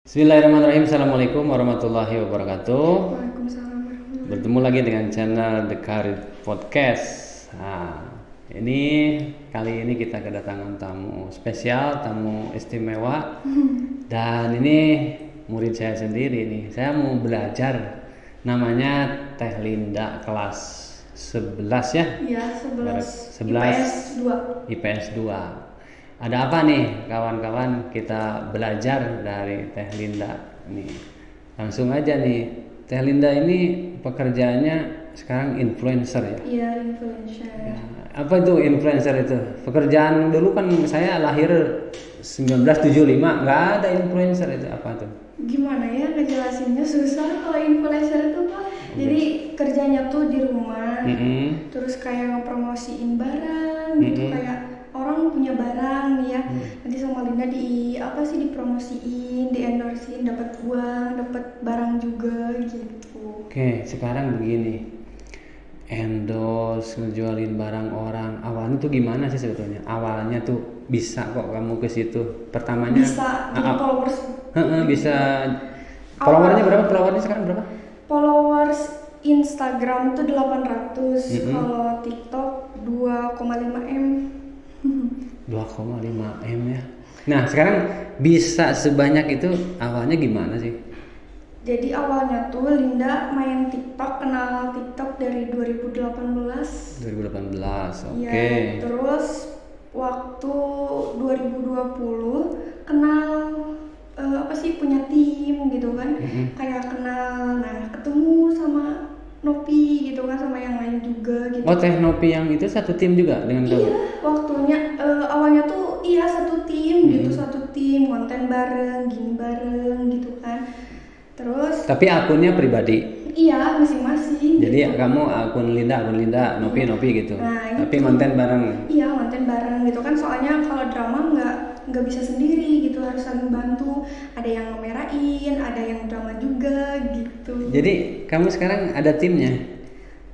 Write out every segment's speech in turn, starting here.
Bismillahirrahmanirrahim. Assalamualaikum warahmatullahi wabarakatuh. Waalaikumsalam warahmatullahi wabarakatuh. Bertemu lagi dengan channel The Karir Podcast. Ini kali ini kita kedatangan tamu spesial, tamu istimewa. Dan ini murid saya sendiri nih. Saya mau belajar. Namanya Teh Linda, kelas 11 ya? Iya, 11 IPS 2. Ada apa nih kawan-kawan, kita belajar dari Teh Linda nih. Langsung aja nih, Teh Linda ini pekerjaannya sekarang influencer ya? Iya, influencer. Ya, apa itu influencer itu? Pekerjaan dulu kan saya lahir 1975, nggak ada influencer itu, apa tuh? Gimana ya ngejelasinnya, susah kalau influencer itu Pak. Jadi kerjanya tuh di rumah, terus kayak ngepromosiin barang gitu, kayak orang punya barang nih ya, nanti sama Linda dipromosiin, di-endorsein, dapat uang, dapat barang juga gitu. Oke, sekarang begini, endorse, ngejualin barang orang, awalnya tuh gimana sih sebetulnya? Awalnya tuh bisa kok kamu ke situ. Pertamanya Bisa jadi followers. bisa. Followernya berapa? Followernya sekarang berapa? Followers Instagram tuh 800, kalau TikTok 2,5 M. 2,5 M ya. Nah sekarang bisa sebanyak itu awalnya gimana sih? Jadi awalnya tuh Linda main TikTok, kenal TikTok dari 2018. 2018, oke. Ya, terus waktu 2020 kenal punya tim gitu kan, kayak kenal, nah ketemu sama Nopi gitu kan, sama yang lain juga gitu. Oh, Teh Nopi yang itu satu tim juga dengan kamu? Iya, waktunya awalnya tuh iya satu tim gitu, satu tim konten bareng, gini bareng gitu kan. Terus tapi akunnya pribadi? iya, masing-masing. Jadi gitu. kamu akun Linda, Nopi gitu. Nah, tapi itu. konten bareng? Iya, konten bareng gitu kan, soalnya kalau drama nggak bisa sendiri gitu, harus saling bantu. Ada yang ngemerain, ada yang drama juga gitu. Jadi kamu sekarang ada timnya?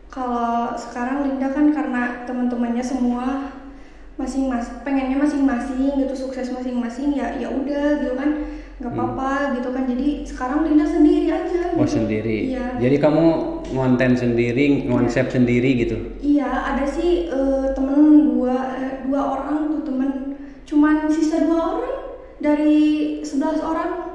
Kalau sekarang Linda kan karena teman-temannya semua pengennya masing-masing gitu, sukses masing-masing, ya udah gitu kan, nggak apa-apa gitu kan. Jadi sekarang Linda sendiri aja gitu. Oh, sendiri? Iya. Jadi kamu ngonten sendiri, konsep sendiri gitu? Iya, ada sih temen dua orang tuh temen, cuman sisa 2 orang dari 11 orang.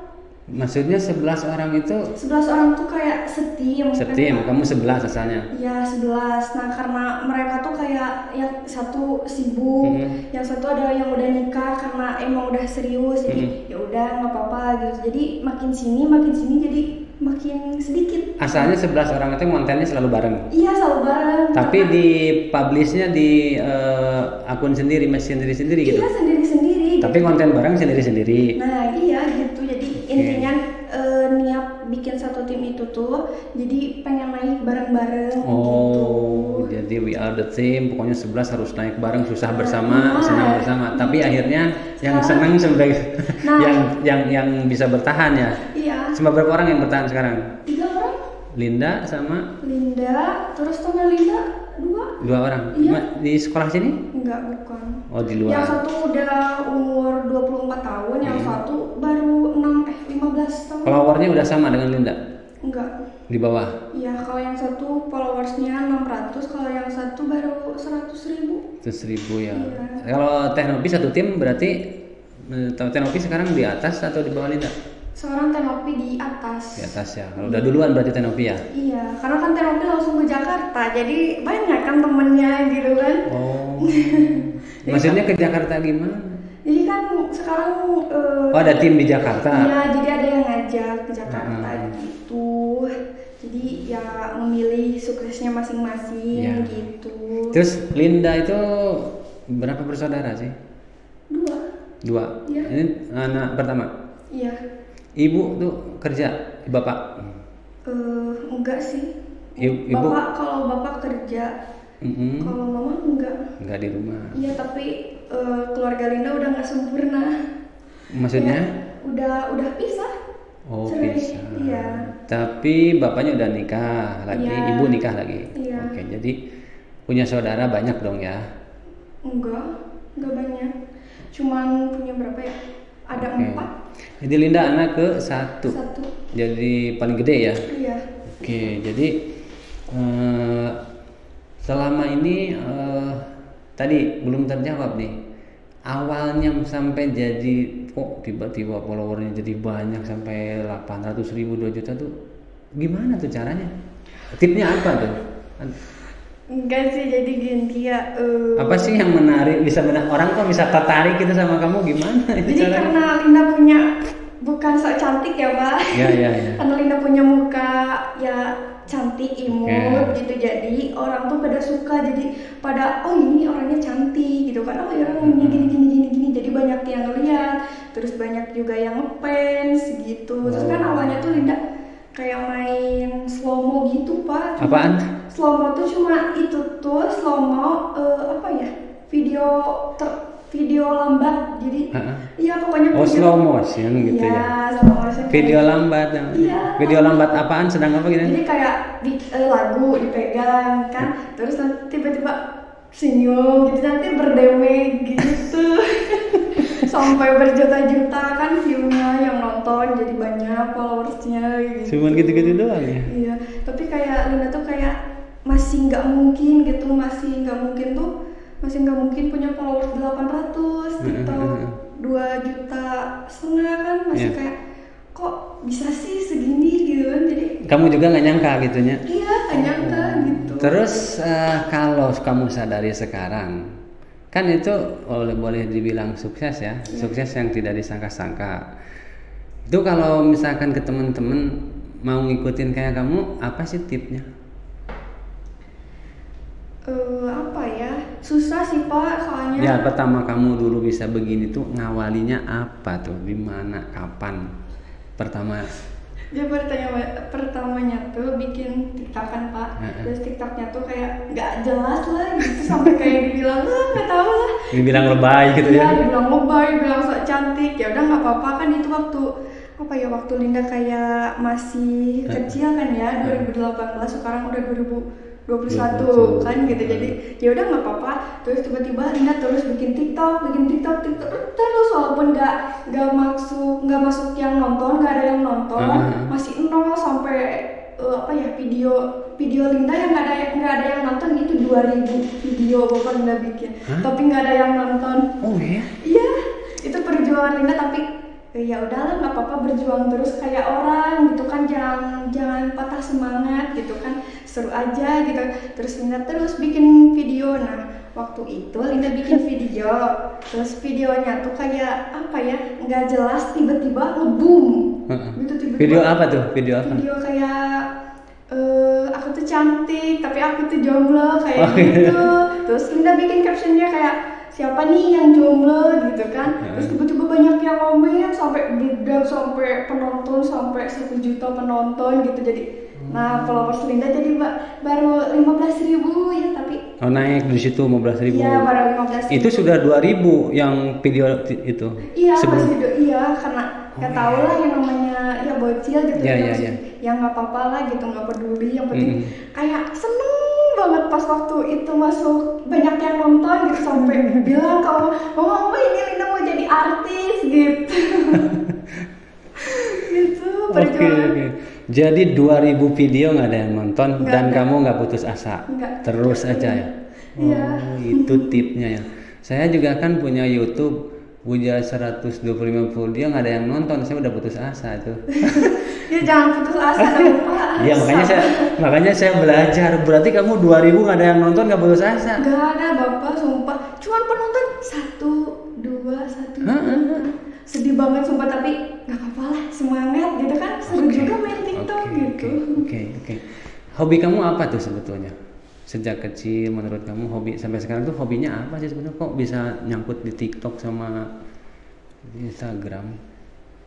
Maksudnya 11 orang itu? 11 orang tuh kayak setim. Setim, kamu 11 asalnya? Iya, 11. Nah, karena mereka tuh kayak yang satu sibuk, yang satu ada yang udah nikah karena emang udah serius, jadi ya udah nggak apa-apa gitu. Jadi makin sini jadi makin sedikit. Asalnya 11 orang itu kontennya selalu bareng? Iya, selalu bareng. Tapi di publishnya di akun sendiri, sendiri-sendiri gitu? Iya, sendiri-sendiri. Tapi gitu. konten bareng sendiri-sendiri? Nah, iya gitu. Jadi intinya niat bikin satu tim itu tuh jadi pengen naik bareng-bareng gitu. Jadi we are the team, pokoknya 11 harus naik bareng, susah bersama, senang bersama. Tapi akhirnya yang senang sebagai yang bisa bertahan ya. Iya. Cuma berapa orang yang bertahan sekarang? 3 orang. Linda sama? Linda, terus teman Linda 2. 2 orang. Iya. Di sekolah sini? Enggak, bukan. Oh, di luar. Yang satu udah umur 24 tahun, yang satu baru 15 tahun. Followernya udah sama dengan Linda? Enggak. Di bawah? Iya, kalau yang satu followersnya 600, kalau yang satu baru 100.000. 100.000 ya. Iya. Kalau Teh Nopi satu tim berarti Teh Nopi sekarang di atas atau di bawah Linda? Sekarang Tenopi di atas. Di atas ya. Kalau udah duluan berarti Teh Nopi ya? Iya, karena kan Tenopi langsung ke Jakarta, jadi banyak kan temennya gitu kan. Oh. Maksudnya ke Jakarta gimana? Jadi kan sekarang Oh, ada tim di Jakarta? Iya, jadi ada yang ngajak ke Jakarta gitu. Jadi ya memilih suksesnya masing-masing gitu. Terus Linda itu berapa bersaudara sih? 2. Iya. Ini anak pertama? Iya. Ibu tuh kerja, bapak? Enggak sih. Ibu? Kalau bapak kerja, kalau mama enggak. Enggak di rumah. Iya, tapi keluarga Linda udah nggak sempurna. Maksudnya? Ya, udah pisah. Oh, cerai. pisah. Iya. Tapi bapaknya udah nikah lagi, Iya. ibu nikah lagi. Iya. Oke, jadi punya saudara banyak dong ya? Enggak banyak. Cuman punya berapa ya? ada Oke. 4. Jadi Linda anak ke satu. Jadi paling gede ya. Iya. Oke, jadi selama ini tadi belum terjawab nih. Awalnya sampai jadi kok tiba-tiba followernya jadi banyak sampai 800.000 2 juta tuh gimana tuh caranya? Tipnya apa tuh? Enggak sih, jadi gini ya. Apa sih yang menarik orang kok bisa tertarik gitu sama kamu gimana? Jadi karena Linda punya bukan sok cantik ya Pak. Ya. Karena Linda punya muka ya cantik, imut gitu, jadi orang tuh pada suka, jadi pada oh ini orangnya cantik gitu kan, oh ya orangnya gini, jadi banyak yang ngeliat, terus banyak juga yang ngefans gitu. Terus kan awalnya tuh Linda kayak main slow mo gitu Pak. Apaan? Slow mo tuh cuma itu tuh slow mo apa ya, video lambat, jadi iya pokoknya slow motion gitu ya. Slow motion Video lambat. Iya. Video lambat apaan? Sedang apa gitu? Jadi kayak lagu dipegang kan, terus nanti tiba-tiba senyum gitu, nanti berdemeh gitu. Sampai berjuta-juta kan view-nya, yang nonton jadi banyak followersnya gitu. Cuman gitu-gitu doang ya? Iya, tapi kayak Linda tuh kayak masih nggak mungkin gitu, masih nggak mungkin punya followers 800 TikTok 2,5 juta kan, masih kayak kok bisa sih segini gitu kan. Jadi kamu juga nggak nyangka gitunya? Iya, nggak nyangka gitu. Terus kalau kamu sadari sekarang kan itu boleh dibilang sukses ya, sukses yang tidak disangka-sangka. Itu kalau misalkan ke temen-temen mau ngikutin kayak kamu, apa sih tipnya? Apa ya, susah sih Pak, soalnya Ya pertama kamu dulu bisa begini tuh ngawalinya apa tuh, di mana, kapan pertama? dia pertamanya tuh bikin TikTok kan Pak. Terus TikToknya tuh kayak nggak jelas lah gitu, sampai kayak dibilang nggak tahu lah, Dibilang lebay gitu ya? dibilang lebay, bilang sok cantik. Ya udah nggak apa-apa kan, itu waktu Linda kayak masih kecil kan ya, 2018, sekarang udah 2021 kan gitu. Jadi ya udah nggak apa-apa. Terus tiba-tiba Linda terus bikin TikTok terus, walaupun nggak masuk yang nonton, nggak ada yang nonton, masih 0 sampai video Linda yang nggak ada yang nonton itu 2.000 video bapak Linda bikin, tapi nggak ada yang nonton. Oh ya? Iya, itu perjuangan Linda, tapi ya udahlah nggak apa-apa, berjuang terus kayak orang gitu kan, jangan patah semangat gitu kan, seru aja gitu. Terus Linda terus bikin video. Nah waktu itu Linda bikin video, terus videonya tuh kayak apa ya, nggak jelas, tiba-tiba nge-boom gitu. Video apa tuh? Video kayak aku tuh cantik tapi aku tuh jomblo kayak gitu. Terus Linda bikin captionnya kayak siapa nih yang jomblo gitu kan. Terus tiba-tiba banyak yang komen, sampai beredar, sampai penonton sampai 1 juta penonton gitu. Jadi nah followers Linda jadi baru 15.000 ya, tapi naik di situ 15.000. Iya, baru 15.000. Itu sudah 2.000 yang video itu. Iya, sebelum. masih karena nggak tahu lah yang namanya ya bocil gitu. Iya. Ya nggak apa-apa lah gitu, nggak peduli, yang penting kayak seneng banget pas waktu itu masuk, banyak yang nonton gitu, sampai bilang kalau mama ini Linda mau jadi artis gitu. Gitu perjuangan. Oke. Jadi 2.000 video nggak ada yang nonton, dan kamu nggak putus asa, terus aja ya. Iya. Itu tipnya ya. Saya juga kan punya YouTube, punya 150 video nggak ada yang nonton, saya udah putus asa itu. Ya jangan putus asa dong Pak. Iya, makanya saya belajar. Berarti kamu 2.000 nggak ada yang nonton, nggak putus asa? Nggak ada Bapak, sumpah. Cuman penonton 1, 2. Sedih banget sumpah, tapi nggak apa-apa lah, semangat gitu kan, seru juga main TikTok gitu. Oke. Hobi kamu apa tuh sebetulnya? Sejak kecil menurut kamu hobi sampai sekarang tuh hobinya apa sih sebetulnya, kok bisa nyangkut di TikTok sama Instagram?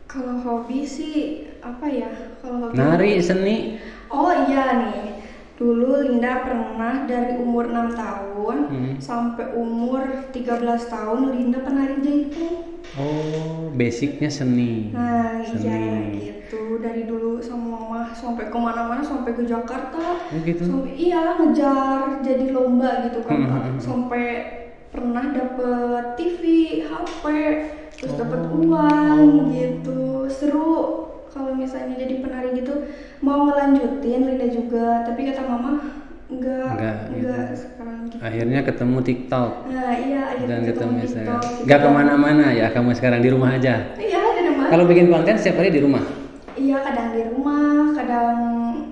Kalau hobi sih apa ya? Kalau hobi nari, seni. Oh iya nih. Dulu Linda pernah dari umur 6 tahun sampai umur 13 tahun Linda penari jaipong. Oh, basicnya seni. Nah, iya gitu. Dari dulu sama mama sampai kemana-mana, sampai ke Jakarta. Gitu. Sampai ngejar jadi lomba gitu kan. Sampai pernah dapet TV, HP. terus dapat uang gitu. Seru kalau misalnya jadi penari gitu. Mau ngelanjutin Linda juga, tapi kata mama enggak gitu. Sekarang gitu. Akhirnya ketemu TikTok. Nah iya, akhirnya Dan ketemu Instagram. TikTok. Gak kemana-mana ya kamu sekarang, di rumah aja? Iya, di rumah. Kalau bikin konten setiap hari di rumah? Iya, kadang di rumah, kadang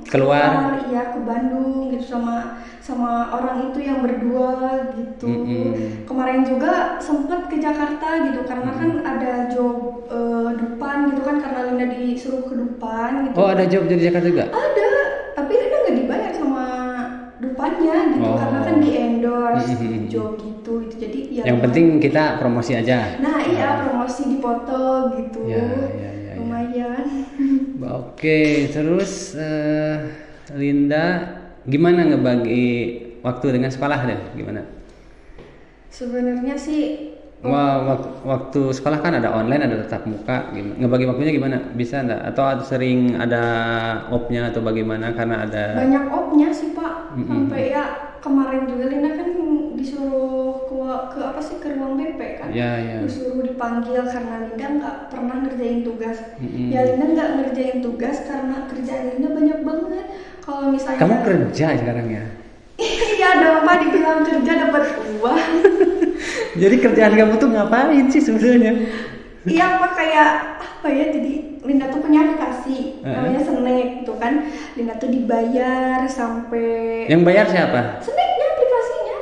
keluar. Iya, ke Bandung gitu sama orang itu yang berdua gitu. Kemarin juga sempat ke Jakarta gitu karena kan ada job depan gitu kan, karena Linda disuruh ke depan gitu. Oh, ada job di Jakarta juga? Ada, tapi Linda nggak dibayar sama depannya gitu, karena kan di endorse job gitu. Jadi ya yang penting kita promosi aja. Nah iya, promosi dipoto gitu. Ya. Lumayan. Oke, terus Linda gimana ngebagi waktu dengan sekolah deh? Gimana? Sebenarnya sih waktu sekolah kan ada online, ada tatap muka. Ngebagi waktunya gimana? Bisa enggak? Atau sering ada off-nya atau bagaimana? Karena ada banyak off-nya sih Pak. Sampai ya kemarin juga Linda kan disuruh ke ruang BP kan. Ya. Disuruh dipanggil karena Linda nggak pernah ngerjain tugas. Ya Linda nggak ngerjain tugas karena kerjaan Linda banyak banget. Kalau misalnya kamu kerja sekarang ya? Iya dong Pak, dibilang kerja dapat uang. Jadi kerjaan kamu tuh ngapain sih sebenarnya? Iya Pak, kayak apa ya? Jadi Linda tuh punya aplikasi namanya Snack gitu kan. Linda tuh dibayar sampai. Yang bayar siapa? Snacknya, aplikasinya.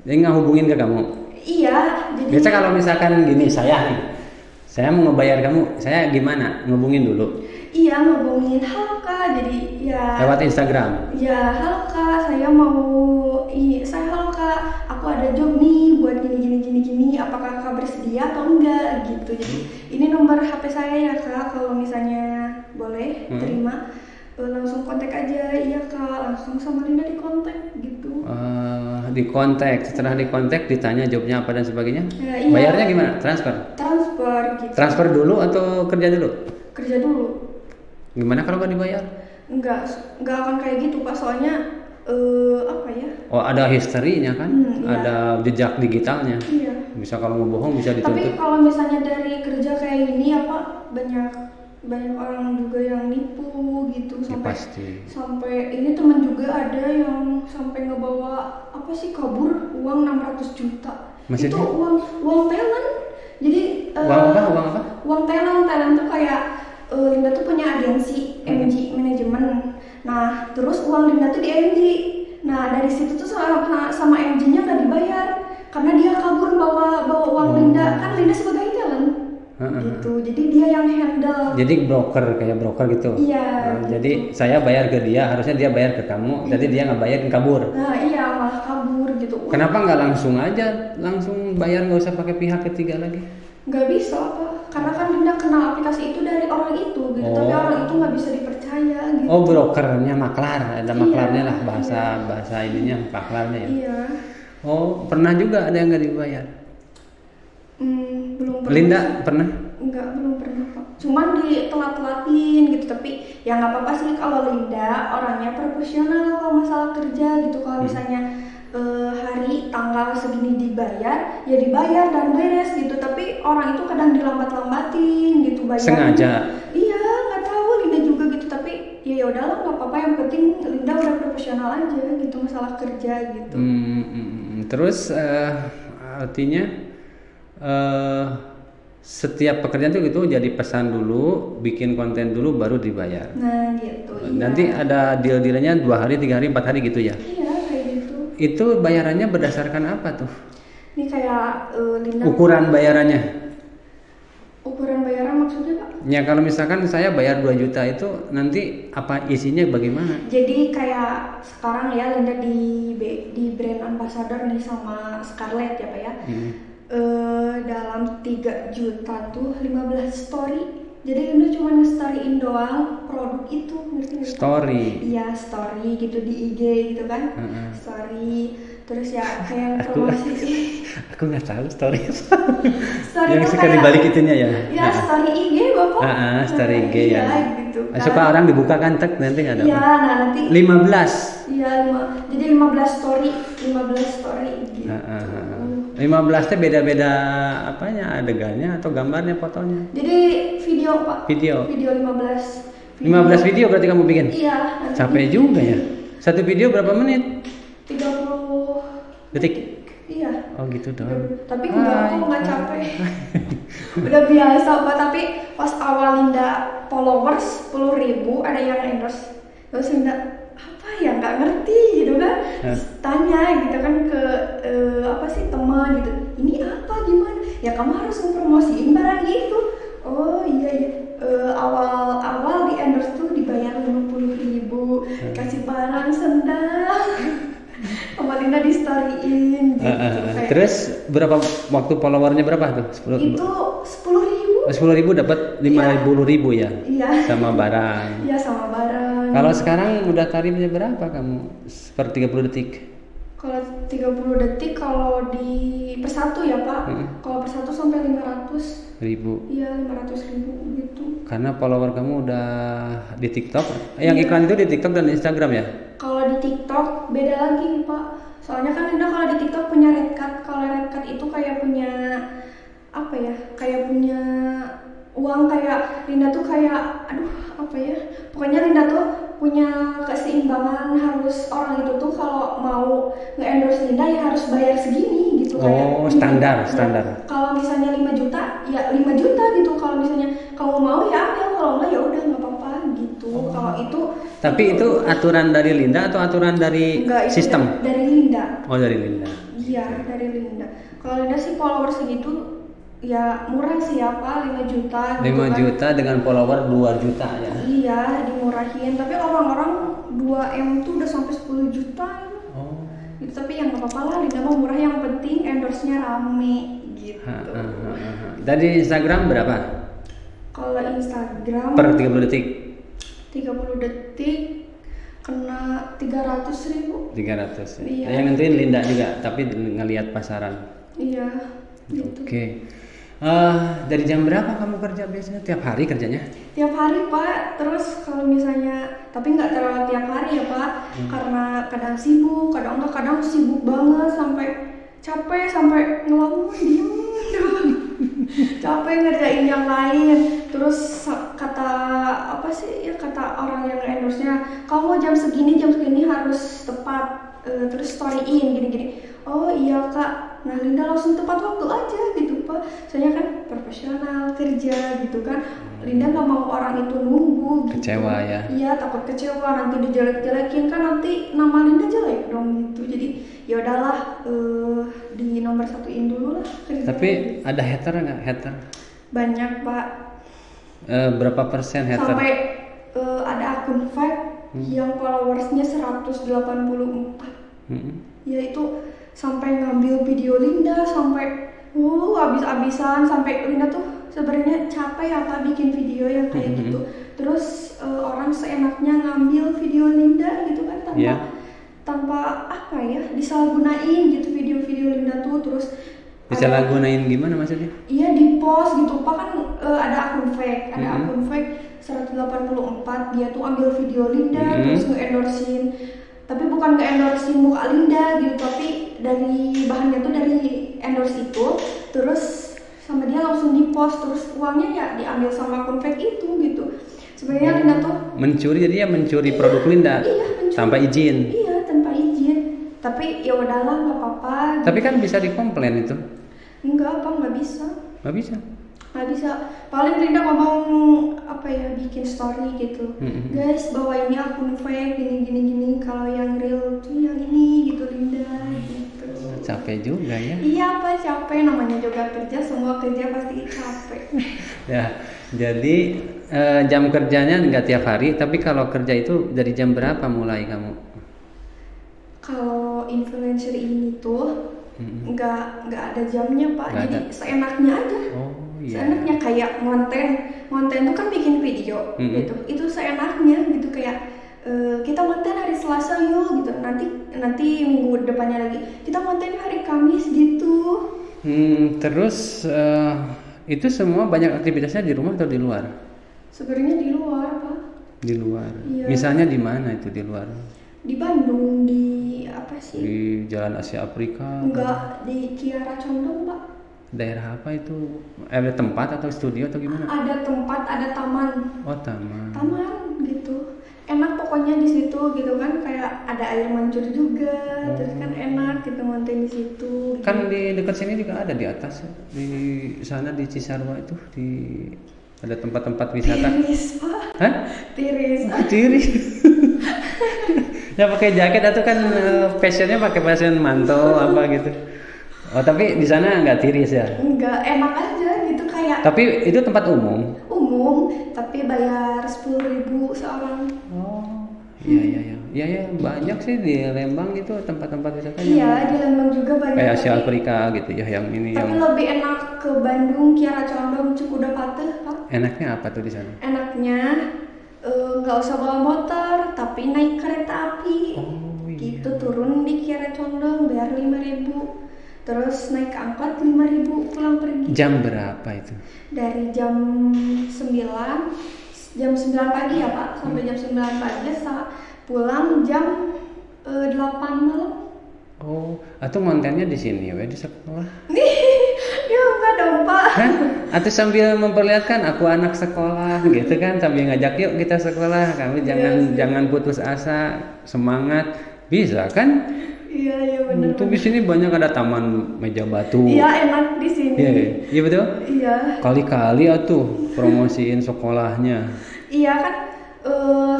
Yang ngehubungin ke kamu? Iya. Jadi biasa kalau misalkan gini, saya mau ngebayar kamu, saya gimana? Ngehubungin dulu? Iya, ngehubungin, halo Kak, jadi ya lewat Instagram? Ya, halo Kak, halo Kak, aku ada job nih buat gini, apakah Kak bersedia atau enggak gitu. Jadi ini nomor HP saya ya Kak, kalau misalnya boleh terima langsung kontak aja. Iya Kak, langsung sama Linda dikontak gitu. Setelah dikontak ditanya jobnya apa dan sebagainya. Iya. Bayarnya gimana? Transfer gitu. Transfer dulu atau kerja dulu? Kerja dulu. Gimana kalau nggak dibayar? Enggak akan kayak gitu Pak, soalnya apa ya? Oh, ada historinya kan? Iya. Ada jejak digitalnya. Iya. Bisa kalau mau bohong bisa dituntut. Tapi kalau misalnya dari kerja kayak gini ya Pak, banyak orang juga yang nipu gitu sampai ini teman juga ada yang sampai ngebawa kabur uang 600 juta. Maksudnya? Itu uang talent. Jadi uang apa? Uang talent tuh kayak Linda tuh punya agensi MG Manajemen. Nah, terus uang Linda tuh di MG. Nah, dari situ tuh sama MG-nya nggak dibayar karena dia kabur bawa uang Linda. Kan Linda sebagai talent. Gitu. Jadi dia yang handle. Jadi kayak broker gitu. Iya. Gitu. Jadi saya bayar ke dia, harusnya dia bayar ke kamu. Jadi dia nggak bayar, kabur. Nah, iya, malah kabur gitu. Kenapa nggak langsung bayar, nggak usah pakai pihak ketiga lagi? Nggak bisa Pak, karena kan Linda kenal aplikasi itu dari orang itu gitu. Tapi orang itu nggak bisa dipercaya gitu. Oh, brokernya maklar, ada maklarnya lah, bahasa ininya maklarnya ya. Iya. Oh, pernah juga ada yang nggak dibayar? Belum pernah. Linda pernah? Enggak, belum pernah Pak. Cuman ditelat-telatin gitu, tapi ya nggak apa-apa sih kalau Linda orangnya profesional kalau masalah kerja gitu. Kalau misalnya hari tanggal segini dibayar, ya dibayar dan beres gitu. Tapi orang itu kadang dilambat-lambatin gitu bayar. Sengaja? Iya, nggak tahu Linda juga gitu. Tapi ya udahlah, nggak apa-apa. Yang penting Linda udah profesional aja gitu masalah kerja gitu. Terus artinya setiap pekerjaan itu gitu jadi pesan dulu, bikin konten dulu baru dibayar. Nah gitu. Nanti ada deal-dealnya 2 hari, 3 hari, 4 hari gitu ya? Iya, kayak gitu. Itu bayarannya berdasarkan apa tuh? Ini kayak Linda. Ukuran bayarannya? Ukuran bayaran maksudnya Pak? Ya kalau misalkan saya bayar 2 juta itu nanti apa isinya bagaimana? Jadi kayak sekarang ya Linda di brand ambassador nih sama Scarlett ya Pak ya. Dalam 3 juta tuh 15 story. Jadi Linda cuma nge-storyin doang produk itu, ngerti nggak? Story? Iya, story gitu di IG gitu kan. Story, terus ya kayak promosi. Aku nggak tahu story apa. Story yang tuh suka kayak, dibalik itunya ya? Ya story IG Bapak. Story IG ya. Gitu kan. Suka orang dibuka kan nanti nggak ada. Iya, nah nanti 15. Iya, jadi 15 story gitu. 15 teh beda-beda apanya, adegannya atau gambarnya, fotonya? Jadi video Pak. Video. Video 15. 15 video berarti kamu bikin? Iya. Capek juga ya. Satu video berapa menit? 30 detik. Iya. Oh gitu doang. Tapi enggak, aku nggak capek. Udah biasa Pak, tapi pas awal Linda followers 10.000 ada yang endorse. Terus Linda apa ya, nggak ngerti gitu kan. Tanya gitu kan ke apa sih teman gitu. Ini apa gimana? Ya kamu harus mempromosiin barang itu. Oh iya iya. Awal di endorse tuh dibayar 50.000, kasih barang sendal. Sama Linda di storyin gitu. Kayak, Terus berapa waktu followernya berapa tuh? 10. itu 10.000. 10.000 dapat 50.000 ya? Iya. Sama barang. Iya sama barang. Kalau sekarang udah tarifnya berapa kamu per 30 detik? Kalau 30 detik kalau di per satu ya Pak. Kalau per satu sampai 500 ribu. Iya 500.000 gitu. Karena follower kamu udah di TikTok. Yang iklan itu di TikTok dan Instagram ya? Kalau di TikTok beda lagi Pak. Soalnya kan Linda kalau di TikTok punya red card. Kalau red card itu kayak punya apa ya? Kayak punya uang, kayak Linda tuh kayak aduh apa ya? Pokoknya Linda tuh punya keseimbangan, harus orang itu tuh kalau mau nge-endorse Linda ya harus bayar segini gitu. Oh, kayak standar, gitu. standar. Kalau misalnya 5 juta ya 5 juta gitu. Kalau misalnya kamu mau ya ambil, kalau enggak ya udah nggak apa-apa gitu. Kalau itu Tapi itu aturan dari Linda atau aturan dari enggak, itu sistem? dari Linda. Oh, dari Linda. Iya, dari Linda. Kalau Linda sih followers segitu ya murah sih ya Pak, 5 juta 5 gitu kan. juta dengan follower 2 juta ya. Iya, dimurahin. Tapi orang-orang 2M tuh udah sampai 10 juta gitu. Oh. Gitu, tapi yang nggak apa-apa lah, Linda mah murah, yang penting endorse-nya rame gitu. Tadi Instagram berapa? Kalau Instagram Per 30 detik? 30 detik kena 300.000. 300. Iya. Yang nentuin Linda juga, tapi ngelihat pasaran. Iya. Gitu. Oke. Dari jam berapa kamu kerja biasanya? Tiap hari kerjanya? Tiap hari Pak. Terus kalau misalnya, tapi nggak terlalu tiap hari ya Pak, karena kadang sibuk, kadang enggak, kadang sibuk banget sampai capek, sampai ngelamun diem doang. Capek ngerjain yang lain. Terus kata apa sih ya, kata orang yang endorse-nya, kamu jam segini harus tepat, terus storyin gini-gini. Oh iya Kak. Nah Linda langsung tepat waktu aja gitu Pak. Soalnya kan profesional kerja gitu kan. Linda nggak mau orang itu nunggu gitu. Kecewa ya? Iya, takut kecewa nanti dijelek-jelekin kan, nanti nama Linda jelek dong gitu. Jadi ya udahlah, di nomor satuin dulu lah kerja. Tapi ada hater nggak? Hater? Banyak Pak. Berapa persen hater? Sampai ada akun fake yang followersnya 184. Ya itu sampai ngambil video Linda, sampai habis-habisan, sampai Linda tuh sebenarnya capek apa bikin video yang kayak gitu. Terus orang seenaknya ngambil video Linda gitu kan, tanpa apa ya, disalahgunain gitu video-video Linda tuh. Terus disalahgunain gimana maksudnya? Iya, di post gitu Pak, kan ada akun fake, akun fake 184, dia tuh ambil video Linda terus nge-endorsein. Tapi bukan nge-endorsein muka Linda gitu, tapi dari bahannya tuh dari endorse itu, terus sama dia langsung di post, terus uangnya ya diambil sama akun fake itu gitu. Sebenarnya Linda tuh mencuri, jadi ya mencuri produk Linda. Iya, mencuri. Tanpa izin. Iya, tanpa izin. Tapi ya udahlah, nggak apa-apa. Tapi kan bisa dikomplain itu. Enggak, Bang, nggak bisa. Nggak bisa. Nggak bisa. Paling Linda ngomong apa ya, bikin story gitu. Guys, bawa ini akun fake gini. Kalau yang real tuh yang ini gitu Linda gitu. Capek juga ya. Iya Pak, capek, namanya juga kerja, semua kerja pasti capek. Ya, jadi jam kerjanya nggak tiap hari, tapi kalau kerja itu dari jam berapa mulai kamu? Kalau influencer ini tuh nggak ada jamnya Pak, Nggak jadi ada. seenaknya aja. Oh iya. Seenaknya kayak konten tuh kan bikin video gitu, itu seenaknya gitu, kayak kita konten hari Selasa yuk gitu, nanti minggu depannya lagi kita konten hari Kamis gitu. Terus itu semua banyak aktivitasnya di rumah atau di luar? Sebenarnya di luar Pak. Di luar. Iya. Misalnya di mana itu di luar? Di Bandung, di apa apa sih? Di Jalan Asia Afrika. Enggak, di Kiara Condong, Pak. Daerah apa itu? Ada tempat atau studio atau gimana? Ada tempat, ada taman. Oh, taman. Taman gitu. Enak pokoknya di situ gitu kan, kayak ada air mancur juga, terus kan enak gitu ngonten di situ. Kan di dekat sini juga ada di atas, di sana di Cisarua itu ada tempat-tempat wisata. Tiris, Pak. Hah? Tiris. Oh, tiris. Ya pakai jaket atau kan fashionnya pakai fashion manto apa gitu. Oh, tapi di sana nggak tiris ya? Enggak, enak aja gitu kayak Tapi itu tempat umum. umum, tapi bayar 10.000 seorang. Oh, iya. Iya, banyak sih di Lembang itu tempat-tempat wisata Iya, di Lembang juga banyak. kayak Asia tapi- Afrika gitu ya, yang ini Tapi yang lebih enak ke Bandung, Kiara Condong, Cikuda Pateh, Pak. enaknya apa tuh di sana? Enaknya nggak usah bawa motor, tapi naik kereta api. Oh, iya. Gitu turun di Kiara Condong bayar 5.000. Terus naik angkot 5.000 pulang pergi. Jam berapa itu? Dari jam 9 pagi ya Pak, sampai jam 9 pagi, pulang jam 8 malam. Oh, atau kontennya di sini ya, di sekolah? Ya enggak dong Pak. Hah? Atau sambil memperlihatkan aku anak sekolah gitu kan, sambil ngajak yuk kita sekolah, kami jangan putus asa, semangat, bisa kan? Iya benar. Tuh di sini banyak ada taman meja batu. Iya enak di sini. Iya betul. Iya. Kali-kali atuh promosiin sekolahnya. Iya kan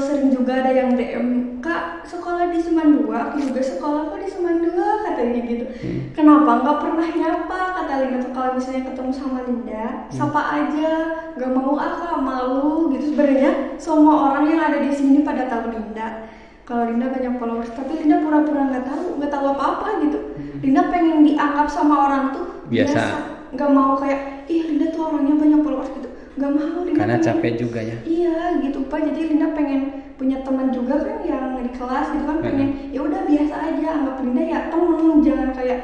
sering juga ada yang DM, Kak sekolah di Semandua, aku juga sekolah kok di Semandua katanya gitu. Kenapa nggak pernah nyapa kata Linda tuh, kalau misalnya ketemu sama Linda, sapa aja, nggak mau Kak malu gitu. Sebenarnya semua orang yang ada di sini pada tahu Linda. Kalau Linda banyak followers, tapi Linda pura-pura nggak tahu apa-apa gitu. Linda pengen dianggap sama orang tuh Biasa. nggak mau kayak ih Linda tuh orangnya banyak followers gitu, nggak mau. Linda Karena pengen- capek juga ya. Iya gitu Pak, jadi Linda pengen punya teman juga kan yang di kelas gitu kan, pengen ya udah biasa aja anggap Linda ya temen, jangan kayak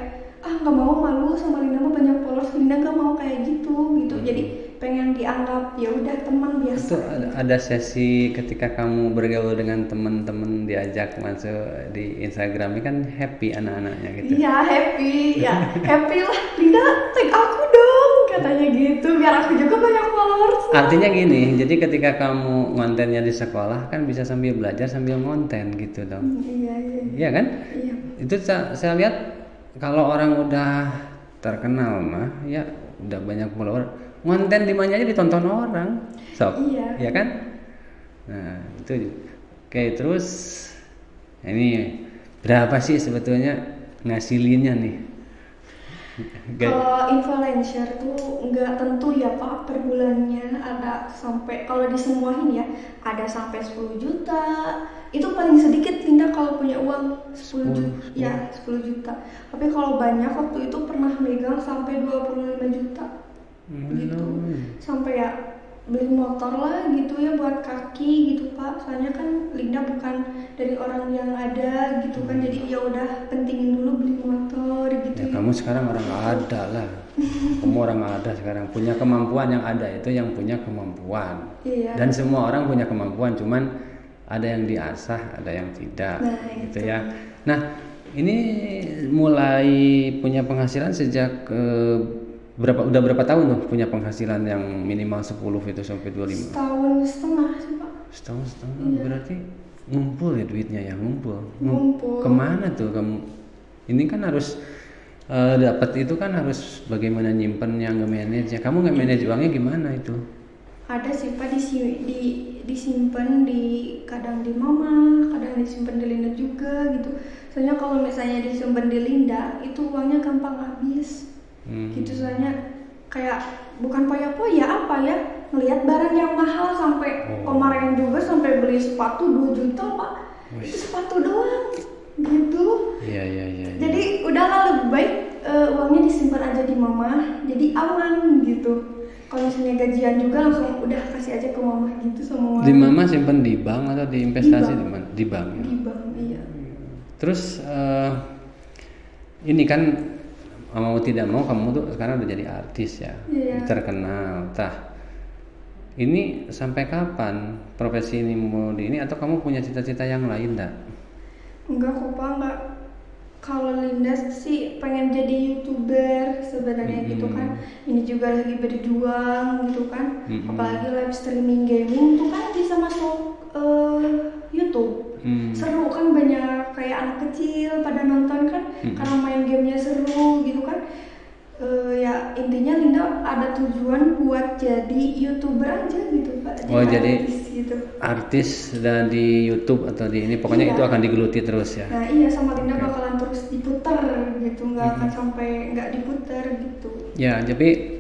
nggak mau malu sama Linda mah banyak followers, Linda nggak mau kayak gitu. Jadi pengen dianggap ya udah teman biasa. Itu ada sesi ketika kamu bergaul dengan teman-teman diajak masuk di Instagram ini kan happy anak-anaknya gitu. Iya happy lah, Linda tag aku dong katanya gitu biar aku juga banyak followers. Artinya gini, jadi ketika kamu ngontennya di sekolah kan bisa sambil belajar sambil ngonten gitu dong. Iya. Iya kan? Iya. Itu saya lihat kalau orang udah terkenal mah ya udah banyak follower, ngonten di mana aja ditonton orang. Sob. Iya. Iya kan? Nah, itu. Oke, terus ini berapa sih sebetulnya ngasilinnya nih? Kalau influencer tuh nggak tentu ya Pak, per bulannya ada sampai, kalau disemuahin ya ada sampai 10 juta. Itu paling sedikit Linda kalau punya uang 10 juta. Ya 10 juta. Tapi kalau banyak waktu itu pernah megang sampai 25 juta. Gitu. Sampai ya beli motor lah gitu ya buat kaki gitu Pak. Soalnya kan Linda bukan dari orang yang ada gitu kan, jadi ya udah pentingin dulu beli motor gitu. Ya, kamu sekarang orang ada lah. Kamu orang ada sekarang, punya kemampuan. Yang ada itu yang punya kemampuan. Iya. Dan semua orang punya kemampuan, cuman ada yang diasah, ada yang tidak. Nah, gitu itu. ya. Nah, ini mulai punya penghasilan sejak udah berapa tahun tuh punya penghasilan yang minimal 10 itu sampai 25? Setahun setengah sih Pak. Setahun Iya. berarti ngumpul ya duitnya ya, ngumpul. Ngumpul. Kemana tuh kamu? Ini kan harus dapat itu kan harus bagaimana nyimpennya, nge-manage ya. Kamu nge-manage uangnya gimana itu? Ada sih Pak, disimpan kadang di mama, kadang disimpan di Linda juga gitu. Soalnya kalau misalnya disimpan di Linda itu uangnya gampang habis. Gitu, soalnya kayak bukan poya-poya apa ya, ngelihat barang yang mahal sampai kemarin juga sampai beli sepatu 2 juta Pak. Itu sepatu doang gitu. Iya. Jadi udahlah lebih baik uangnya disimpan aja di mama, jadi aman gitu. Kalau misalnya gajian juga langsung udah kasih aja ke mama gitu semua. Di mama simpen di bank atau di investasi di mana? Di bank ya. Di bank, iya. Terus ini kan mau tidak mau kamu tuh sekarang udah jadi artis ya, Iya. terkenal. Ini sampai kapan profesi ini mau di ini, atau kamu punya cita-cita yang lain enggak? Enggak kok Pak, enggak. Kalau Linda sih pengen jadi YouTuber sebenarnya gitu kan. Ini juga lagi berjuang gitu kan. Apalagi live streaming gaming tuh kan bisa masuk YouTube. Seru kan, banyak kayak anak kecil pada nonton kan karena main gamenya seru gitu kan. Ya intinya Linda ada tujuan buat jadi YouTuber aja gitu Pak. Jadi artis gitu. Artis dan di YouTube atau di ini pokoknya itu akan digeluti terus ya. Nah iya, sama Linda bakalan terus diputar gitu, nggak akan sampai nggak diputar gitu. Ya, jadi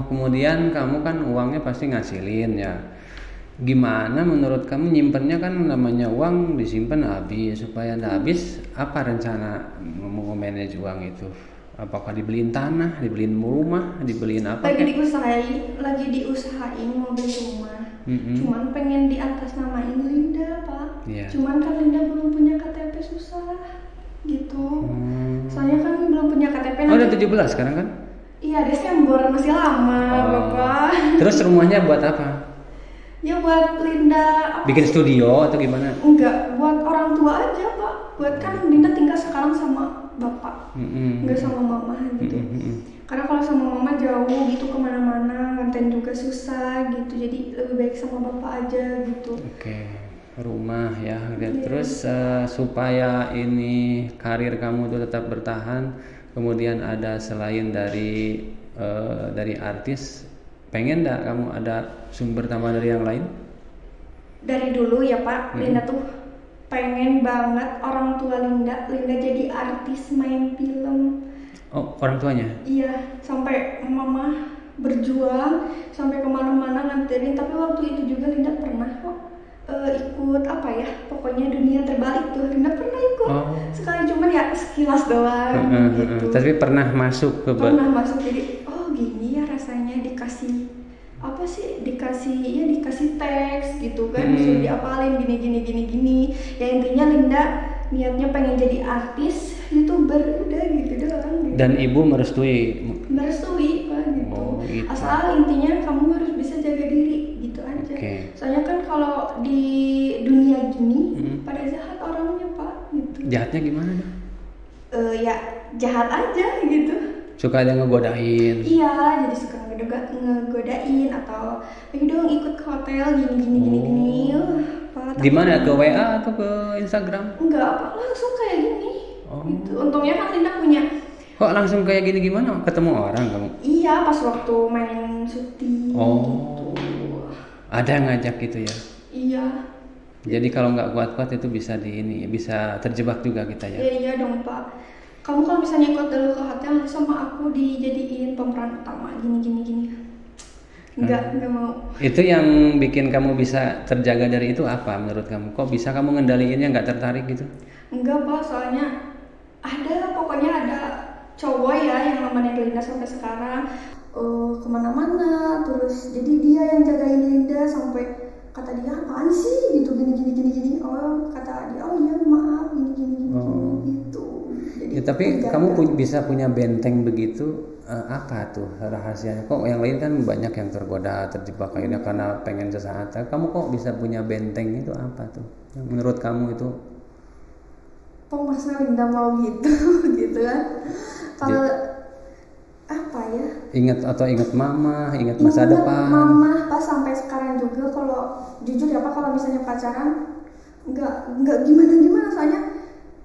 kemudian kamu kan uangnya pasti ngasilin ya. Gimana menurut kamu nyimpennya, kan namanya uang disimpan habis, supaya nggak habis apa rencana mau manage uang itu? Apakah dibeliin tanah, dibeliin rumah, dibeliin apa? Lagi diusahain mau beli rumah. Cuman pengen di atas namain Linda Pak. Cuman kan Linda belum punya KTP, susah gitu. Soalnya kan belum punya KTP. Oh udah 17 sekarang kan? Iya, Desember, masih lama Bapak. Terus rumahnya buat apa? Ya buat Linda bikin studio atau gimana? Enggak, buat orang tua aja Pak. Buat kan Linda tinggal sekarang sama bapak, enggak sama mama gitu. Karena kalau sama mama jauh gitu kemana-mana, nganterin juga susah gitu. Jadi lebih baik sama bapak aja gitu. Oke, rumah ya. Terus supaya ini karir kamu tuh tetap bertahan, kemudian ada selain dari artis, pengen nggak kamu ada sumber tambahan dari yang lain? Dari dulu ya Pak, Linda tuh pengen banget orang tua Linda jadi artis main film. Oh, orang tuanya? Iya, sampai mama berjuang sampai kemana-mana nganterin. Tapi waktu itu juga Linda pernah kok ikut apa ya, pokoknya dunia terbalik tuh Linda pernah ikut sekali, cuman ya sekilas doang gitu. Tapi pernah masuk ke jadi oh gini ya rasanya dikasih apa sih, dikasih teks gitu kan, disuruh diapalin gini ya. Intinya Linda niatnya pengen jadi artis, YouTuber, udah gitu doang gitu. Dan ibu merestui Pak gitu. Gitu. Asal intinya kamu harus bisa jaga diri gitu aja. Soalnya kan kalau di dunia gini pada jahat orangnya Pak gitu. Jahatnya gimana dong? Ya jahat aja gitu. Suka ada ngegodain. Iya, jadi suka ngegodain atau ayo dong ikut ke hotel gini. Di mana, ke WA atau ke Instagram? Enggak, Pak, langsung kayak gini. Gitu. Untungnya kan Linda punya. Kok langsung kayak gini gimana? Ketemu orang kamu? Iya, pas waktu main syuting. Gitu. Ada ngajak gitu ya? Iya. Jadi kalau nggak kuat-kuat itu bisa bisa terjebak juga kita ya? Iya dong Pak. Kamu kalau misalnya ikut dulu ke hotel sama aku dijadiin pemeran utama gini. Enggak mau. Itu yang bikin kamu bisa terjaga dari itu apa menurut kamu? Kok bisa kamu ngendaliinnya, nggak tertarik gitu? Enggak Pak, soalnya pokoknya ada cowok ya yang nemenin Linda sampai sekarang kemana-mana, terus jadi dia yang jagain Linda sampai kata dia apaan sih gitu gini. Kata dia iya maaf gini gitu. Jadi, ya, tapi kamu bisa punya benteng begitu, apa tuh rahasianya? Kok yang lain kan banyak yang tergoda, terjebak akhirnya karena pengen sesaat. Kamu kok bisa punya benteng itu apa tuh? Yang menurut kamu itu? Kok masa Linda mau gitu gitu kan? Kalau apa ya? Ingat mama, ingat masa depan. Mama pas sampai sekarang juga kalau jujur ya Pak, kalau misalnya pacaran nggak gimana soalnya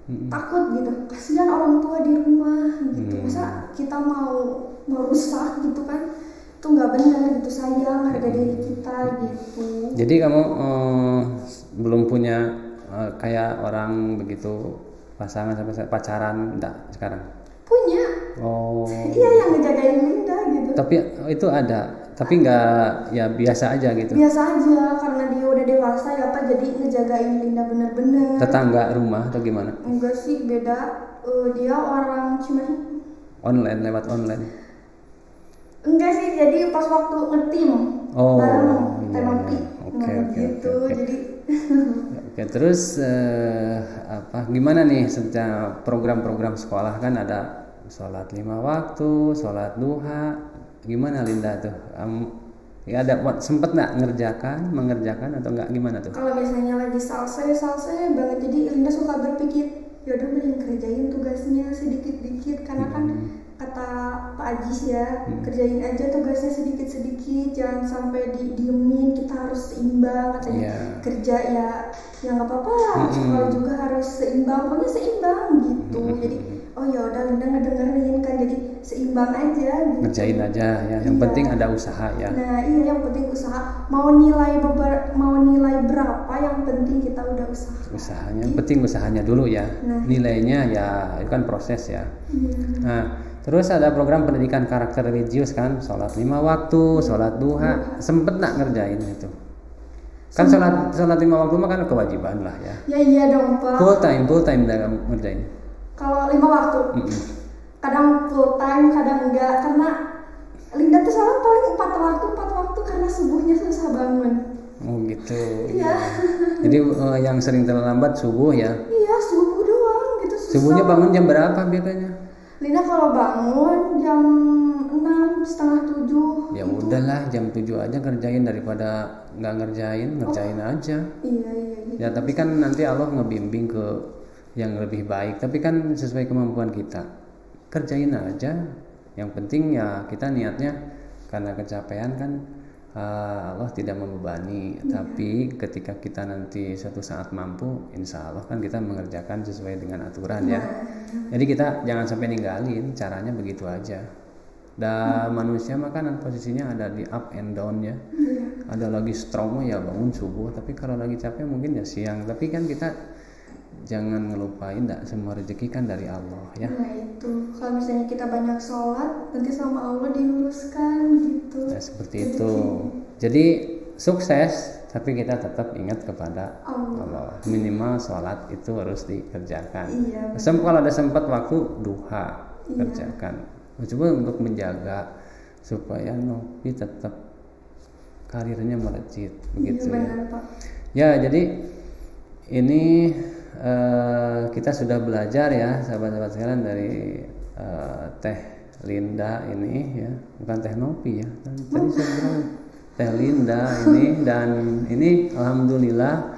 takut gitu, kasihan orang tua di rumah gitu. Masa kita mau merusak gitu kan, itu nggak benar gitu, sayang harga diri kita gitu. Jadi kamu belum punya kayak orang begitu pasangan sampai pacaran enggak sekarang? Punya. Iya, yang ngejagain Linda gitu. Tapi itu ada, tapi nggak, ya biasa aja gitu. Biasa aja, karena dia udah dewasa ya Pak, jadi ngejagain Linda bener-bener. Tetangga rumah atau gimana? Enggak sih, beda. Dia orang Cimahi. Lewat online. Enggak sih, jadi pas waktu ngetim bareng Temapi. Oke. Jadi Oke, terus gimana nih sejak program-program sekolah kan ada sholat 5 waktu, sholat duha, gimana Linda tuh? Ya ada sempet nggak mengerjakan atau nggak, gimana tuh? Kalau misalnya lagi salse banget, jadi Linda suka berpikir ya udah mending kerjain tugasnya sedikit-sedikit karena kan kata Pak Ajis ya, kerjain aja tugasnya sedikit-sedikit, jangan sampai diemin, kita harus seimbang katanya. Kerja ya nggak apa-apa lah, sekolah juga harus seimbang, pokoknya seimbang gitu. Jadi oh ya udah Linda ngedengerin kan, jadi seimbang aja gitu. Ngerjain aja ya, yang penting ada usaha ya. Nah iya, yang penting usaha, mau nilai berapa, yang penting kita udah usahanya yang penting usahanya dulu ya. Nilainya ya itu kan proses ya. Nah terus ada program pendidikan karakter religius kan, sholat 5 waktu, sholat duha, sempet nggak ngerjain itu? Kan sholat 5 waktu mah kan kewajiban lah ya. Ya iya dong Pak. Full time nggak ngerjain? Kalau 5 waktu, kadang full time, kadang enggak, karena Linda tuh sholat paling 4 waktu karena subuhnya susah bangun. Oh gitu. Iya. Jadi yang sering terlambat subuh ya? Iya, subuh doang gitu susah. Subuhnya bangun jam berapa biasanya? Linda kalau bangun jam 6, setengah 7. Ya gitu. Udahlah jam 7 aja kerjain daripada nggak ngerjain aja. Iya gitu. Ya tapi kan nanti Allah ngebimbing ke yang lebih baik. Tapi kan sesuai kemampuan kita. Kerjain aja. Yang penting ya kita niatnya karena kecapean kan Allah tidak membebani. Tapi ketika kita nanti suatu saat mampu, insya Allah kan kita mengerjakan sesuai dengan aturan ya. Jadi kita jangan sampai ninggalin, caranya begitu aja. Dan manusia mah kan posisinya ada di up and down ya. Ada lagi strong ya bangun subuh, tapi kalau lagi capek mungkin ya siang. Tapi kan kita jangan ngelupain semua rezeki kan dari Allah ya. Nah itu, kalau misalnya kita banyak sholat, nanti sama Allah diluruskan gitu. Nah seperti itu. Jadi sukses, tapi kita tetap ingat kepada Allah. Minimal sholat itu harus dikerjakan. Iya. Kalau ada sempat waktu duha kerjakan. Coba untuk menjaga supaya Novi tetap karirnya melejit begitu ya. Benar, Pak. Ya jadi ini kita sudah belajar ya sahabat-sahabat sekalian dari Teh Linda ini ya, bukan Teh Novi ya. Tadi saya bilang Teh Linda ini, dan ini alhamdulillah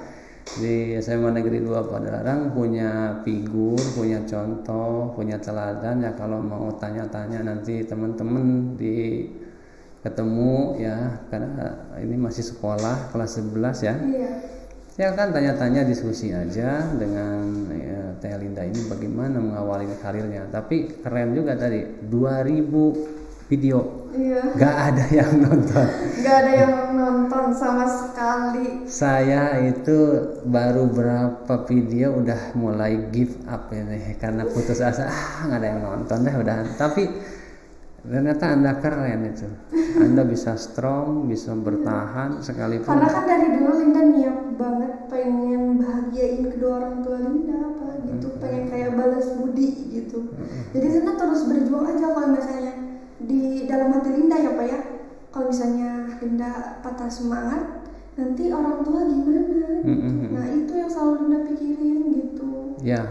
di SMA Negeri 2 Padalarang punya figur, punya contoh, punya teladan ya. Kalau mau tanya-tanya nanti teman-teman di ketemu ya, karena ini masih sekolah kelas 11 ya. Iya. Ya kan tanya-tanya, diskusi aja dengan Teh Linda ini bagaimana mengawali karirnya. Tapi keren juga tadi 2000 video. Iya. Gak ada yang nonton. Gak ada yang nonton sama sekali. Saya itu baru berapa video udah mulai give up ini karena putus asa. Gak ada yang nonton deh udah. Tapi ternyata Anda keren itu. Anda bisa strong, bisa bertahan sekalipun. Karena kan dari dulu Linda niat banget pengen bahagiain kedua orang tua Linda apa gitu, pengen kayak balas budi gitu. Jadi Linda terus berjuang aja. Kalau misalnya di dalam hati Linda ya Pak ya, kalau misalnya Linda patah semangat, nanti orang tua gimana gitu. Nah itu yang selalu Linda pikirin gitu. Ya,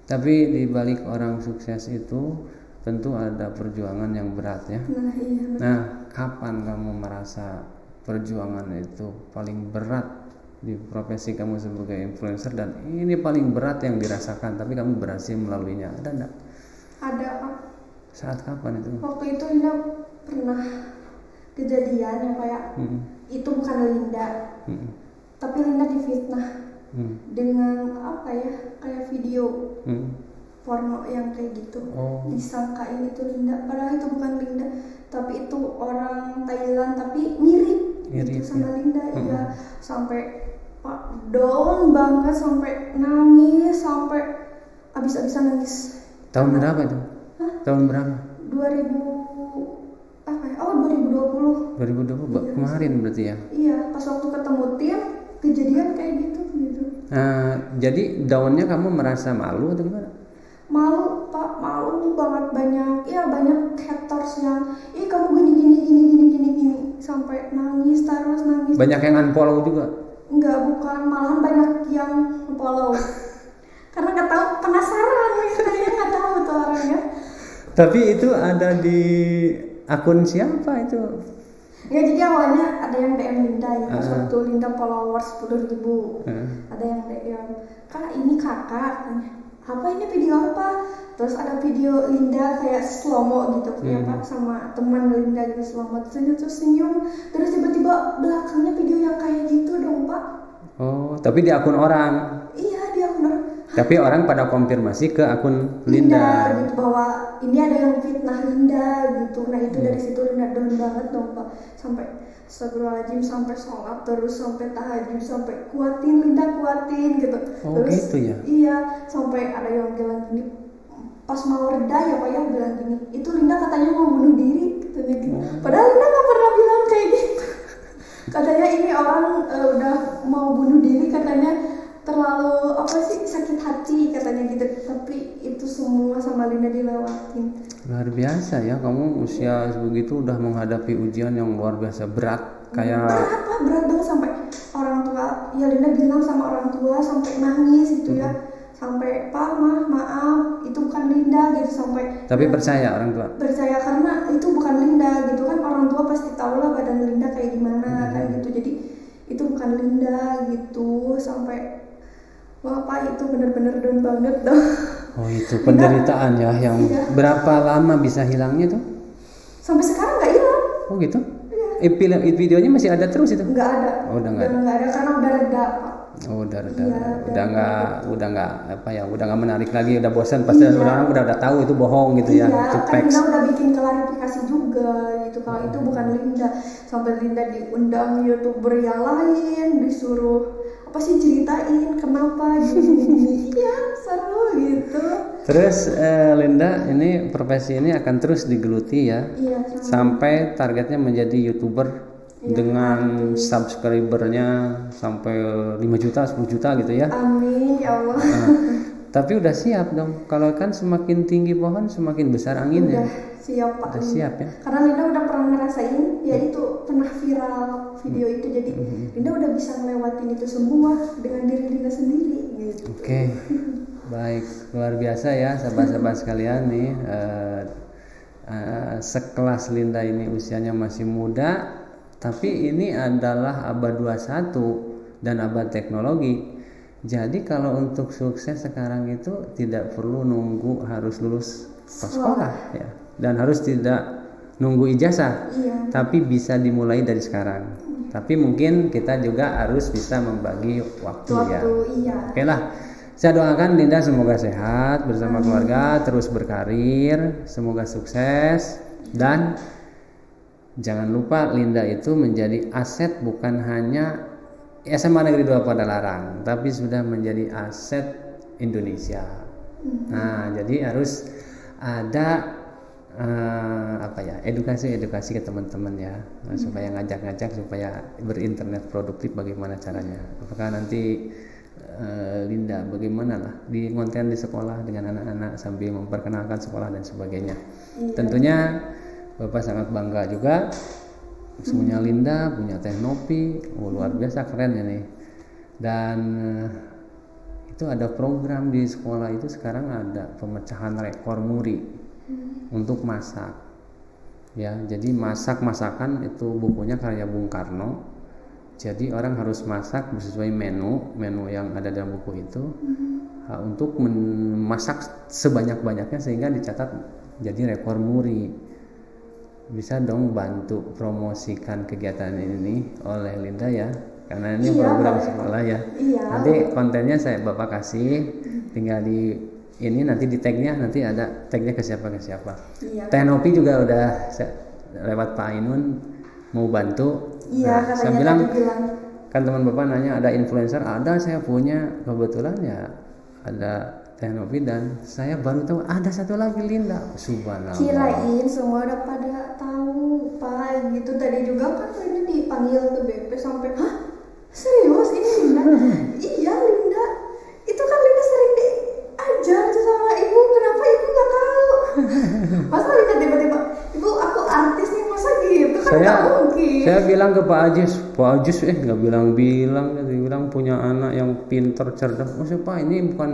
tapi di balik orang sukses itu tentu ada perjuangan yang berat ya. Nah iya. Nah, kapan kamu merasa perjuangan itu paling berat di profesi kamu sebagai influencer, dan ini paling berat yang dirasakan tapi kamu berhasil melaluinya? Ada enggak? Ada Pak. Saat kapan itu? Waktu itu Linda pernah kejadian ya Pak ya. Itu bukan Linda. Tapi Linda difitnah dengan apa ya, kayak video porno yang kayak gitu. Disangkain itu Linda, padahal itu bukan Linda, tapi itu orang Thailand tapi mirip gitu sama Linda. Iya, sampai Pak down banget, sampai nangis, sampai abis-abisan nangis. Tahun berapa itu? Tahun berapa? 2020. 2020 kemarin berarti ya? Iya, pas waktu ketemu tim kejadian kayak gitu. Jadi daunnya kamu merasa malu atau gimana? Malu Pak, malu banget, banyak haters yang kamu gini sampai nangis terus nangis. Banyak yang unfollow juga? Enggak, bukan, malahan banyak yang follow. Karena nggak tahu, penasaran saya nggak tahu tuh orangnya. Tapi itu ada di akun siapa itu? Ya jadi awalnya ada yang DM Linda ya, pas waktu Linda followers 10.000. Ada yang DM, "Kak, ini kakak," katanya. apa ini video apa, terus ada video Linda kayak slow-mo gitu ya Pak, sama teman Linda gitu slow-mo, terus senyum, terus tiba-tiba belakangnya video yang kayak gitu dong Pak. Oh, tapi di akun orang. Iya, di akun orang. Tapi orang pada konfirmasi ke akun Linda gitu, bahwa ini ada yang fitnah Linda gitu. Nah itu dari situ Linda down banget dong Pak, sampai astagfirullahaladzim, sampai sholat terus, sampai tahajud, sampai kuatin Linda, kuatin gitu. Oh terus, gitu ya? Iya, sampai ada yang bilang gini, pas mau reda ya Pak ya, bilang gini, itu Linda katanya mau bunuh diri katanya gitu. Padahal Linda gak pernah bilang kayak gitu. Katanya ini orang udah mau bunuh diri, katanya terlalu apa sih, sakit hati katanya gitu. Tapi itu semua sama Linda dilewatin. Luar biasa ya, kamu usia begitu udah menghadapi ujian yang luar biasa berat. Kayak berat banget, sampai orang tua ya Linda bilang sama orang tua sampai nangis gitu ya, sampai Pak maaf itu bukan Linda gitu, sampai tapi percaya orang tua? Percaya, karena itu bukan Linda gitu kan, orang tua pasti tahu lah badan Linda kayak gimana kayak gitu, jadi itu bukan Linda gitu. Sampai wah Pak, itu bener-bener down banget dong. Oh itu penderitaan ya, yang berapa lama bisa hilangnya tuh? Sampai sekarang nggak hilang. Oh gitu? Videonya masih ada terus itu? Nggak ada. Oh udah nggak ada. Nggak ada karena udah reda Pak. Oh udah reda. Iya, udah nggak apa ya, udah nggak menarik lagi, udah bosan, pasti orang udah tahu itu bohong gitu ya. Iya, kan Linda udah bikin klarifikasi juga gitu kalau itu bukan Linda. Sampai Linda diundang YouTuber yang lain, disuruh apa sih ceritain kenapa gini. Iya, seru gitu. Terus Linda ini profesi ini akan terus digeluti ya. Iya, sampai targetnya menjadi YouTuber dengan subscribernya sampai 5 juta, 10 juta gitu ya. Amin ya Allah. Tapi udah siap dong. Kalau kan semakin tinggi pohon semakin besar anginnya. Udah siap Pak. Udah siap ya. Karena Linda udah pernah ngerasain, ya itu pernah viral video itu, jadi Linda udah bisa ngelewatin itu semua dengan diri Linda sendiri gitu. Oke. Baik, luar biasa ya sahabat-sahabat sekalian nih. Sekelas Linda ini usianya masih muda, tapi ini adalah abad 21 dan abad teknologi. Jadi kalau untuk sukses sekarang itu tidak perlu nunggu harus lulus sekolah ya, dan harus tidak nunggu ijazah. Iya. Tapi bisa dimulai dari sekarang. Tapi mungkin kita juga harus bisa membagi waktu ya. Iya. Oke lah. Saya doakan Linda semoga sehat bersama keluarga, terus berkarir, semoga sukses, dan jangan lupa Linda itu menjadi aset bukan hanya SMA Negeri 2 Padalarang, tapi sudah menjadi aset Indonesia. Nah, jadi harus ada edukasi ke teman-teman ya, supaya ngajak-ngajak supaya berinternet produktif, bagaimana caranya. Apakah nanti Linda bagaimana lah di konten di sekolah dengan anak-anak sambil memperkenalkan sekolah dan sebagainya. Tentunya Bapak sangat bangga juga punya Linda, punya Teknopi, luar biasa keren ya nih. Dan itu ada program di sekolah itu sekarang ada pemecahan rekor muri untuk masak. Ya, jadi masakan itu bukunya karya Bung Karno. Jadi orang harus masak sesuai menu yang ada dalam buku itu untuk memasak sebanyak-banyaknya sehingga dicatat jadi rekor muri. Bisa dong bantu promosikan kegiatan ini oleh Linda ya, karena ini program sekolah ya. Nanti kontennya Bapak kasih, tinggal di ini nanti di tagnya, nanti ada tagnya ke siapa. Teknopi juga udah lewat Pak Ainun mau bantu. Iya, saya bilang kan teman Bapak nanya ada influencer, ada, saya punya, kebetulan ya ada Teknopi, dan saya baru tahu ada satu lagi Linda. Subhanallah. Kirain semua udah pada tahu Pak gitu. Tadi juga kan Linda dipanggil ke BP sampai, hah serius ini Linda? Iya Linda, itu kan Linda sering diajar tuh sama ibu, kenapa ibu nggak tahu? Masa Linda tiba-tiba, ibu aku artis nih, masa gitu kan nggak mungkin. Saya bilang ke Pak Ajis nggak bilang-bilang, dia bilang punya anak yang pintar cerdas. Maksudnya Pak ini bukan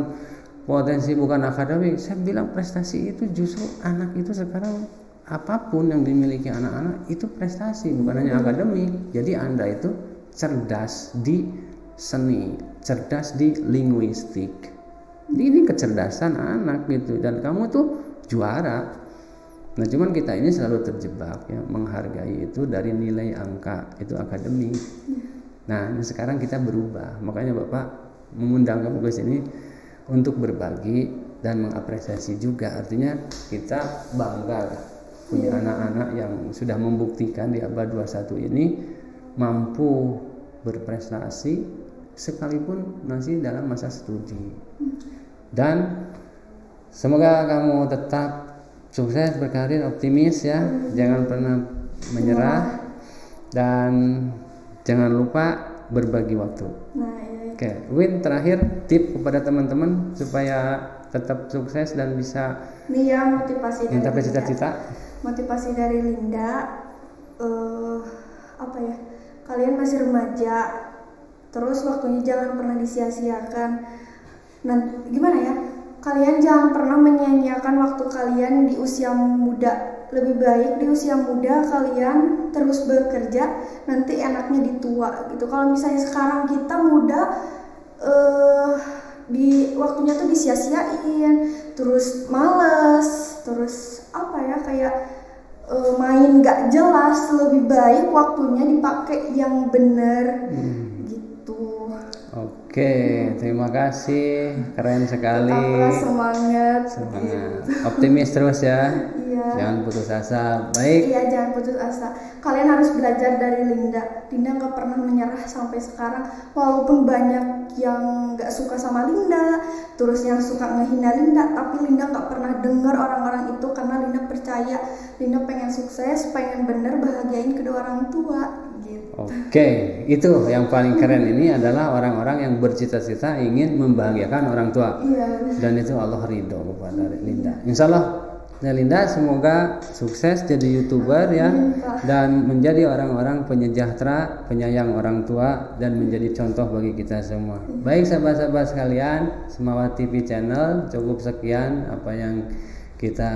potensi, bukan akademik. Saya bilang prestasi itu justru anak itu sekarang apapun yang dimiliki anak-anak itu prestasi, bukan hanya akademik. Jadi Anda itu cerdas di seni, cerdas di linguistik, Ini kecerdasan anak gitu, dan kamu tuh juara. Nah cuman kita ini selalu terjebak ya, menghargai itu dari nilai angka, itu akademik. Nah ini sekarang kita berubah, makanya Bapak mengundang kamu ke sini untuk berbagi dan mengapresiasi juga. Artinya kita bangga punya anak-anak yang sudah membuktikan di abad 21 ini mampu berprestasi sekalipun masih dalam masa studi. Dan semoga kamu tetap sukses berkarir, optimis ya, jangan pernah menyerah dan jangan lupa berbagi waktu. Oke, Win, terakhir tip kepada teman-teman supaya tetap sukses dan bisa nih ya, motivasi mencapai cita-cita. Motivasi dari Linda, apa ya? Kalian masih remaja, terus waktunya jangan pernah disia-siakan. Nah, gimana ya? Kalian jangan pernah menyia-nyiakan waktu kalian di usia muda. Lebih baik di usia muda kalian terus bekerja, nanti enaknya di tua gitu. Kalau misalnya sekarang kita muda, di waktunya tuh disia-siain, terus males, terus apa ya, kayak main gak jelas. Lebih baik waktunya dipakai yang benar gitu. Oke, terima kasih, keren sekali. Semangat. Optimis terus ya. Iya. Jangan putus asa. Baik. Iya, jangan putus asa. Kalian harus belajar dari Linda. Linda gak pernah menyerah sampai sekarang. Walaupun banyak yang gak suka sama Linda, terus yang suka ngehina Linda, tapi Linda gak pernah dengar orang-orang itu karena Linda percaya Linda pengen sukses, pengen bener bahagiain kedua orang tua. Oke, itu yang paling keren ini adalah orang-orang yang bercita-cita ingin membahagiakan orang tua. Iya. Dan itu Allah ridho kepada Linda. Insya Allah Linda semoga sukses jadi YouTuber ya, dan menjadi orang-orang penyejahtera, penyayang orang tua, dan menjadi contoh bagi kita semua. Baik sahabat-sahabat sekalian, Semawat TV Channel, cukup sekian apa yang kita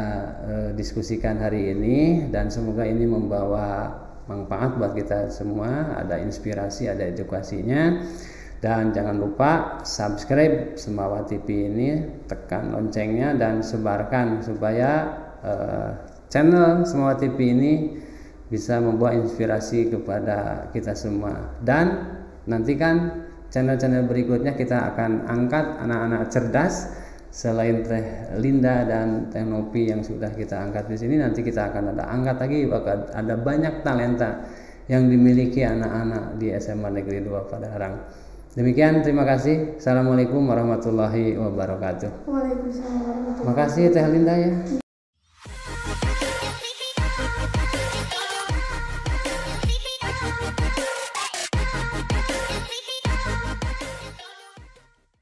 diskusikan hari ini, dan semoga ini membawa manfaat buat kita semua, ada inspirasi, ada edukasinya. Dan jangan lupa subscribe Semawat TV ini, tekan loncengnya dan sebarkan supaya channel Semawat TV ini bisa membawa inspirasi kepada kita semua. Dan nantikan channel-channel berikutnya kita akan angkat anak-anak cerdas. Selain Teh Linda dan Teh Nopi yang sudah kita angkat di sini, nanti kita akan angkat lagi, bahkan ada banyak talenta yang dimiliki anak-anak di SMA Negeri 2 Padalarang. Demikian, terima kasih. Assalamualaikum warahmatullahi wabarakatuh. Waalaikumsalam warahmatullahi wabarakatuh. Makasih Teh Linda ya.